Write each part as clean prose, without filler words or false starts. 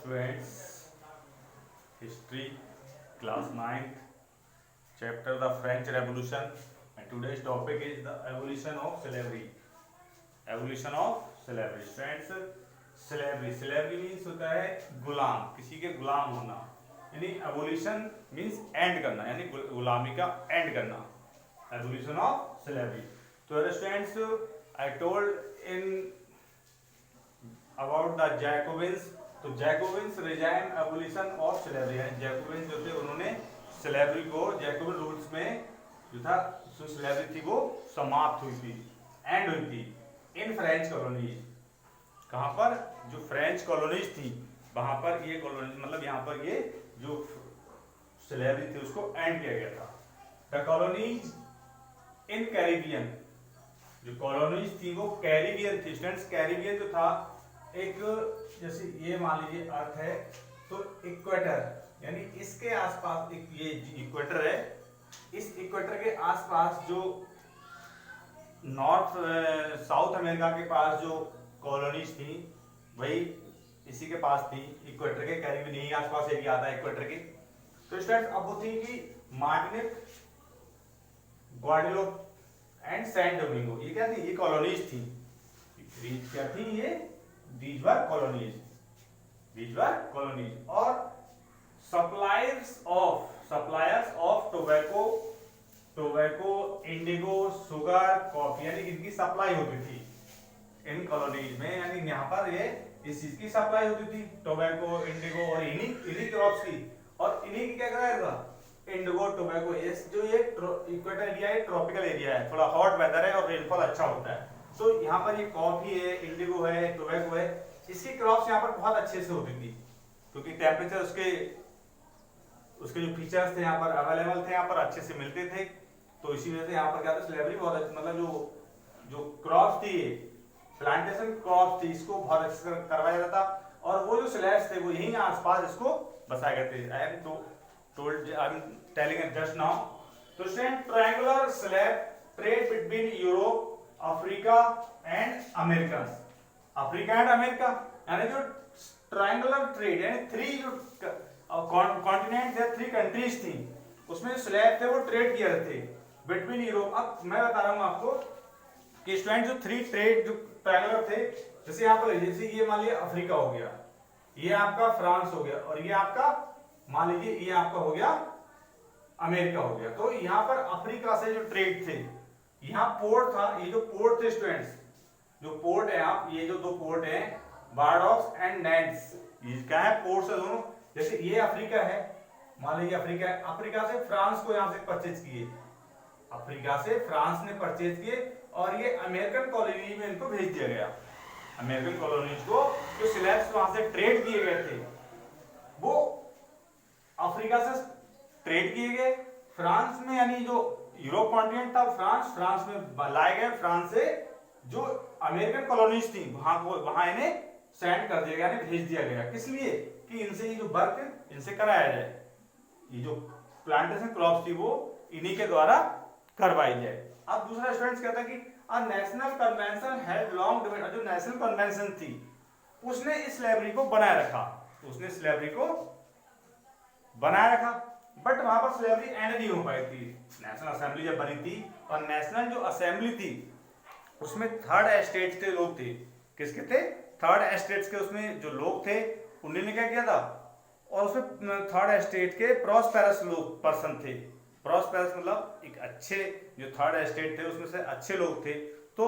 students, history, class 9th, chapter the French Revolution, and today's topic is the evolution of slavery. Evolution of slavery. Students, slavery means होता है गुलाम, किसी के गुलाम होना, यानी evolution means end करना, यानी गुलामी का end करना. Evolution of slavery. तो students, I told in about the Jacobins. तो Jacobins resign abolition of slavery है. जैकोबिन्स जो थे उन्होंने स्लेवरी को जैकोबिन रूल्स में जो था जो स्लेवरी थी वो समाप्त हुई थी, एंड हुई थी इन फ्रेंच कॉलोनीज. कहाँ पर? जो फ्रेंच कॉलोनीज थी वहां पर ये कॉलोनीज मतलब यहाँ पर ये जो स्लेवरी थी उसको एंड किया गया था. द कॉलोनीज इन कैरिबियन, जो कॉलोनीज थी वो कैरिबियन थी. स्टूडेंट्स, कैरिबियन जो था एक, जैसे ये मान लीजिए अर्थ है तो इक्वेटर यानी इसके आसपास एक ये इक्वेटर है, इस इक्वेटर के आसपास जो नॉर्थ साउथ अमेरिका के पास जो कॉलोनीज थी वही इसी के पास थी. इक्वेटर के करीब नहीं आसपास एरिया आता है इक्वेटर के. तो स्टूडेंट्स अब वो थी कि Martinique, Guadeloupe and Saint Domingo, ये क्या थी? ये कॉलोनीज थी. क्या थी ये? These were colonies. These were colonies. और suppliers of tobacco, indigo, sugar, coffee, यानी इनकी सप्लाई होती थी इन कॉलोनीज में. यानी यहाँ पर ये इस चीज की सप्लाई होती थी, टोबैको, इंडिगो और इन्हीं क्रॉप्स की. और इन्हीं की क्या कराया था? Indigo, tobacco. जो ये इक्वेटर एरिया है, ट्रॉपिकल एरिया है, थोड़ा हॉट वेदर है और रेनफॉल अच्छा होता है. तो यहाँ पर ये कॉफी है, इंडिगो है, टोबैको है, इसकी क्रॉप्स यहाँ पर बहुत अच्छे से होती थी क्योंकि टेम्परेचर उसके जो फीचर्स थे यहाँ पर अवेलेबल थे, यहाँ पर अच्छे से मिलते थे. तो इसी वजह से यहाँ पर क्या था, स्लेवरी बहुत मतलब जो क्रॉप्स थी, प्लांटेशन क्रॉप्स थी, इसको बहुत अच्छे से करवाया जाता था. और वो जो स्लेव्स थे वो यहीं आसपास इसको बसाए गए थे. I am telling just now. तो triangular slave trade between Europe, Africa and America. Africa and America यानी जो ट्रायंगुलर ट्रेड यानी थ्री जो कॉन्टिनेंट थे, थ्री कंट्रीज थी, उसमें जो स्लेव थे वो ट्रेड किए थे बिटवीन यूरोप. अब मैं बता रहा हूं आपको कि स्टूडेंट जो थ्री ट्रेड जो ट्रायंगुलर थे, जैसे यहाँ पर जैसे ये मान लीजिए अफ्रीका हो गया, ये आपका फ्रांस हो गया और ये आपका मान लीजिए ये आपका हो गया अमेरिका हो गया. तो यहाँ पर अफ्रीका से जो ट्रेड थे, यहाँ पोर्ट था, ये जो पोर्ट थे स्टूडेंट्स, जो पोर्ट है आप ये जो दो पोर्ट हैं बारडॉक्स एंड नैंड्स, ये क्या है? पोर्ट्स है दोनों. जैसे ये अफ्रीका है, मान लीजिए अफ्रीका है, अफ्रीका से फ्रांस को यहाँ से परचेज किए, अफ्रीका से फ्रांस ने परचेज किए और ये अमेरिकन कॉलोनी में इनको भेज दिया गया. अमेरिकन कॉलोनीज को जो स्लेव्स वहां से ट्रेड किए गए थे वो अफ्रीका से ट्रेड किए गए फ्रांस में, यानी जो यूरोप कॉन्टिनेंट था फ्रांस में लाए गए. फ्रांस से जो अमेरिकन कॉलोनीज थी वहां इन्हें सेंड कर दिया गया, यानी भेज दिया गया. किस लिए? कि इनसे ये जो वर्क इनसे कराया जाए, ये जो प्लांटेशन क्रॉप्स थी वो इन्हीं के द्वारा करवाई जाए. अब दूसरा स्टूडेंट्स कहता है कि a national convention had long demand. जो नेशनल कन्वेंशन थी उसने इस स्लेवरी को बनाए रखा, बट वहां पर स्लेवरी एंड नहीं हो पाई थी. नेशनल असेंबली जब बनी थी और नेशनल जो असेंबली थी उसमें थर्ड एस्टेट के लोग थे. किसके थे? थर्ड एस्टेट्स के उसमें जो लोग थे उन्होंने क्या किया था, और उसमें थर्ड एस्टेट के प्रॉस्पेरस लोग पर्सन थे. प्रॉस्पेरस मतलब एक अच्छे, जो थर्ड एस्टेट थे उसमें से अच्छे लोग थे. तो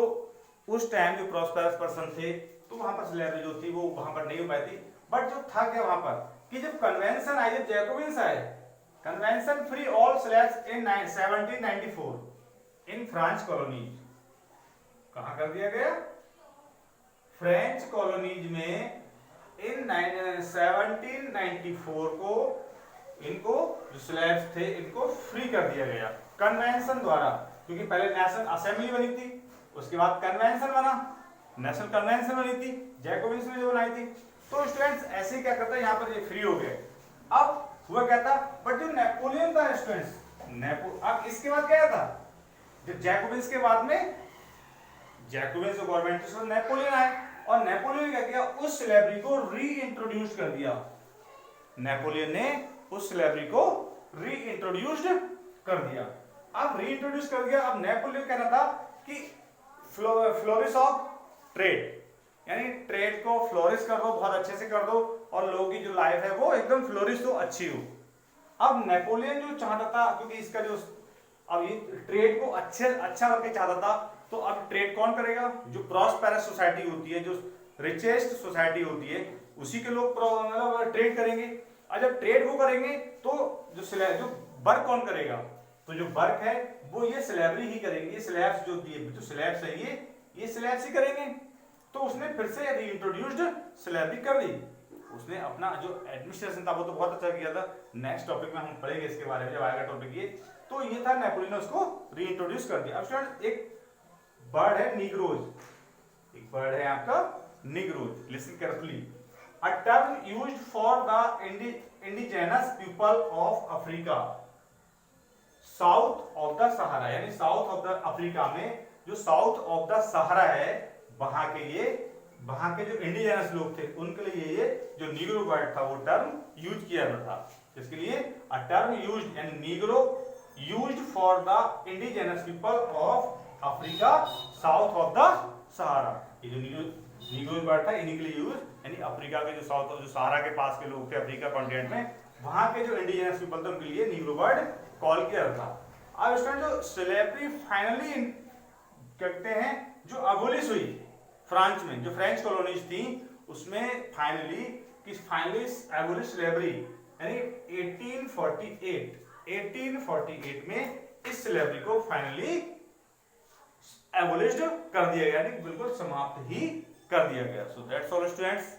उस टाइम जो प्रॉस्पेरस पर्सन थे तो वहां पर स्लेवरी जो थी वो वहां पर नहीं हो पाई थी. बट जो था क्या वहां पर कि जब कन्वेंशन आई, जब जैकोबिन्स आए, convention free all slaves in 1794 in French colonies. कहां कर दिया गया? फ्रेंच कॉलोनीज में इन 1794 को इनको जो स्लेव्स थे इनको फ्री कर दिया गया कन्वेंशन द्वारा. क्योंकि पहले नेशनल असेंबली बनी थी, उसके बाद कन्वेंशन बना, नेशनल कन्वेंशन बनी थी जैकोबिन्स ने जो बनाई थी. तो स्टूडेंट्स ऐसे क्या करता है, यहाँ पर ये फ्री हो गए. अब हुआ क्या था, बट जो नेपोलियन था स्टूडेंट्स, अब इसके बाद क्या था, जब जैकोबिन्स के बाद में जैकोबिन्स गवर्नमेंट नेपोलियन आए और नेपोलियन ने क्या किया, उस स्लेवरी को री इंट्रोड्यूस कर दिया। नेपोलियन ने उस स्लेवरी को री इंट्रोड्यूस्ड कर दिया। अब री इंट्रोड्यूस कर दिया। अब नेपोलियन कहना था कि फ्लोरिश ऑफ ट्रेड, यानी ट्रेड को फ्लोरिश कर दो, बहुत अच्छे से कर दो, और लोगों की जो लाइफ है वो एकदम फ्लोरिश हो, अच्छी हो। अब नेपोलियन जो चाहता था, क्योंकि इसका जो अब ये ट्रेड को अच्छा करके चाहता था, तो अब ट्रेड कौन करेगा, जो प्रॉस्पेरस सोसाइटी होती है, जो रिचेस्ट सोसाइटी होती है, उसी के लोग मतलब ट्रेड करेंगे। और जब ट्रेड वो करेंगे तो जो वर्क कौन करेगा, तो जो वर्क है वो ये स्लेवरी ही करेंगे। ये स्लैब्स जो दिए, जो स्लैब्स है ये स्लैब्स ही करेंगे। तो उसने फिर से रीइंट्रोड्यूस्ड स्लेवरी कर दी। उसने अपना जो एडमिनिस्ट्रेशन था वो तो बहुत अच्छा किया था। नेक्स्ट टॉपिक में हम पढ़ेंगे इसके बारे में जब आएगा टॉपिक ये। तो ये था नेपोलियन ने उसको रीइंट्रोड्यूस कर दिया। अब स्टूडेंट एक वर्ड है निग्रोज, एक वर्ड है आपका negroes, listen carefully. A term used for the indigenous people of Africa south of the Sahara, यानी साउथ ऑफ द अफ्रीका में जो साउथ ऑफ द सहारा है वहां के जो इंडिजिनस लोग थे उनके लिए ये जो नीग्रो वर्ड था वो टर्म यूज किया जाता था। इसके लिए अ टर्म यूज्ड यानी negro used for the indigenous people of Africa south of the Sahara. ये जो नीग्रो वर्ड था इन्हीं के लिए यूज, यानी अफ्रीका के जो साउथ ऑफ जो सहारा के पास के लोग थे अफ्रीका कॉन्टिनेंट में, वहां के जो इंडिजिनस पीपल थे उनके लिए नीग्रो वर्ड कॉल किया जाता था। अब इसका जो स्लेवरी फाइनली कहते हैं जो अबोलिश हुई फ्रांस में, जो फ्रेंच कॉलोनीज थी उसमें फाइनली एबोलिश स्लेवरी, यानी 1848 में इस स्लेवरी को फाइनली एबोलिश्ड कर दिया गया, यानी बिल्कुल समाप्त ही कर दिया गया। So that's all students.